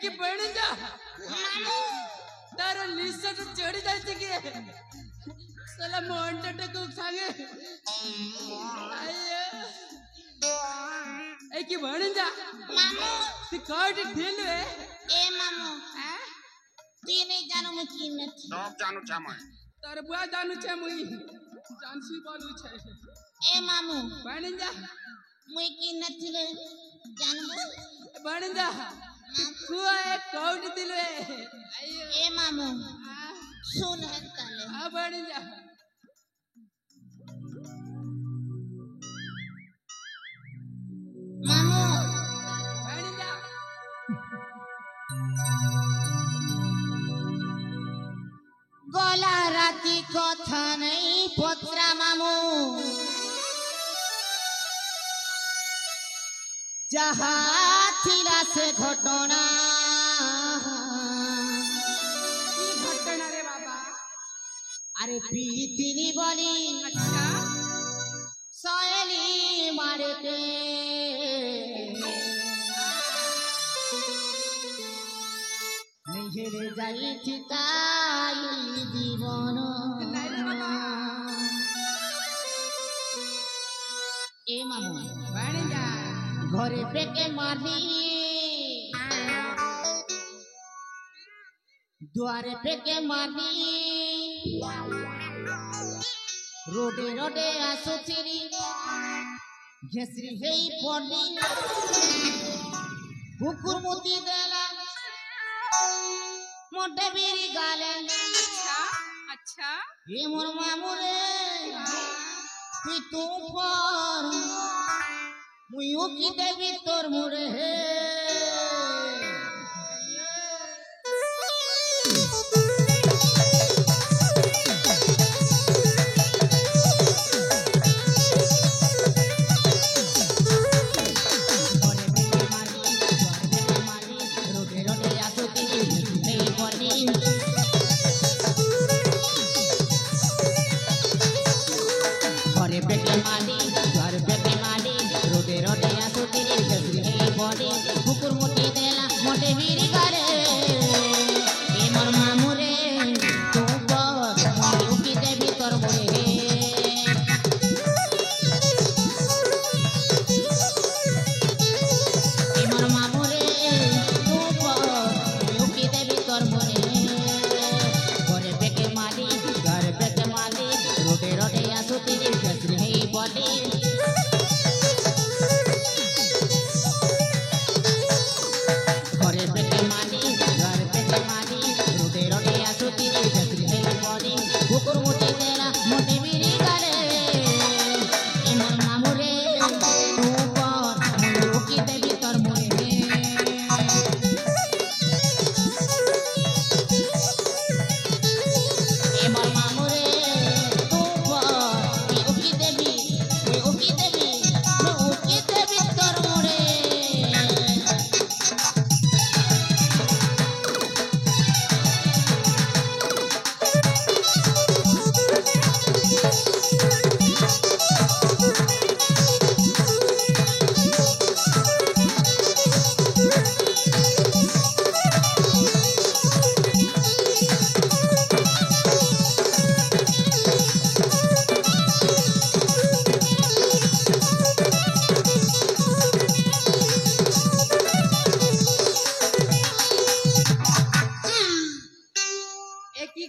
कि बन जा तार लिस्ट तो चढ़ी जाती कि साला मोंटे को सांगे आयो कि बन जा मामू ती कार्ड ढील है ए मामू ती नहीं जानो मैं की नहीं सब जानो छे मैं तार बुआ जानो छे मुई जानसी बोलू छे ए मामू बन जा मुई की नहीं ले जानबो बन जा कुआ एक कार्ड दिले आयो ए मामू सुन है ताले आ बन जा मामू बन जा गोला राती कथा नहीं पत्रा मामू जहाँ थिला से घटना की घटना रे बाबा अरे पीतिनी बोली अच्छा सोयली मारते निहेरे जाई चिताई जीवन नहीं रे बाबा ए मामू बन जा घरे पेके मारनी द्वारे पेके मारनी रोडे रोडे आसुथिरी घेसरी हेई पड़नी कुकुर मुती देला मोटे बीरी गाले अच्छा अच्छा ये मोर मामू रे তুই তো পর মুইও কি দেবি তোর মোরে হে कुकुर मुटी देला मोटे बीरी गाले ए मोर मामू रे तू बस मुइयो की देबी तोर मोरे हे ए मोर मामू रे तू बस मुइयो की देबी तोर मोरे घरे पेके माली घर पेके माली रोटे रोटे आसुती कसरी हे बॉडी कुकुर मुटी देला मोटे बीरी गाले ए मोर मामू रे तू पर मुइयो की देबी तोर मोरे ए मोर मामू रे तू पर मुइयो की देबी तोर मोरे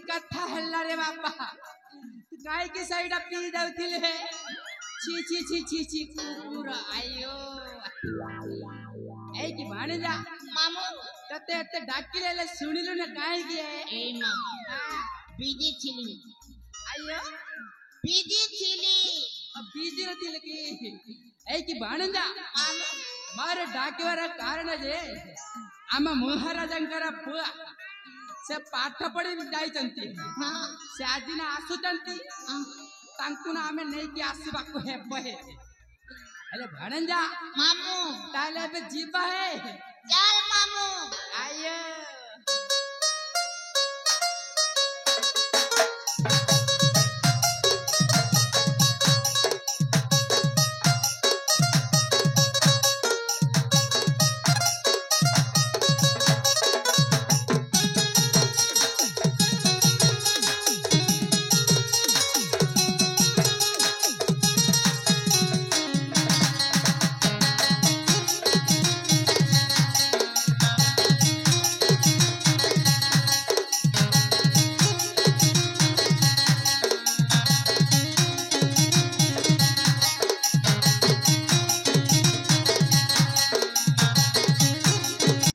कथा हल्ला रे बापा गाय के साइड पी जाउथिले छी छी छी छी छी कुकुर आयो ए कि भाने जा मामू तते तते डाकिले सुनिलु न काहे के ए मामू बीजी छिली आयो बीजी छिली अब बीजी रतिले की ए कि भाने जा मारे डाकेवार कारण जे आम महाराजंकर पुआ से पाठ पढ़ी जाइचंती हाँ से आज ना आसुचंती तांकु ना हमें नहीं कि आसबाको है बहे अरे भणंजा मामू ताले पे जीवा है चल मामू आये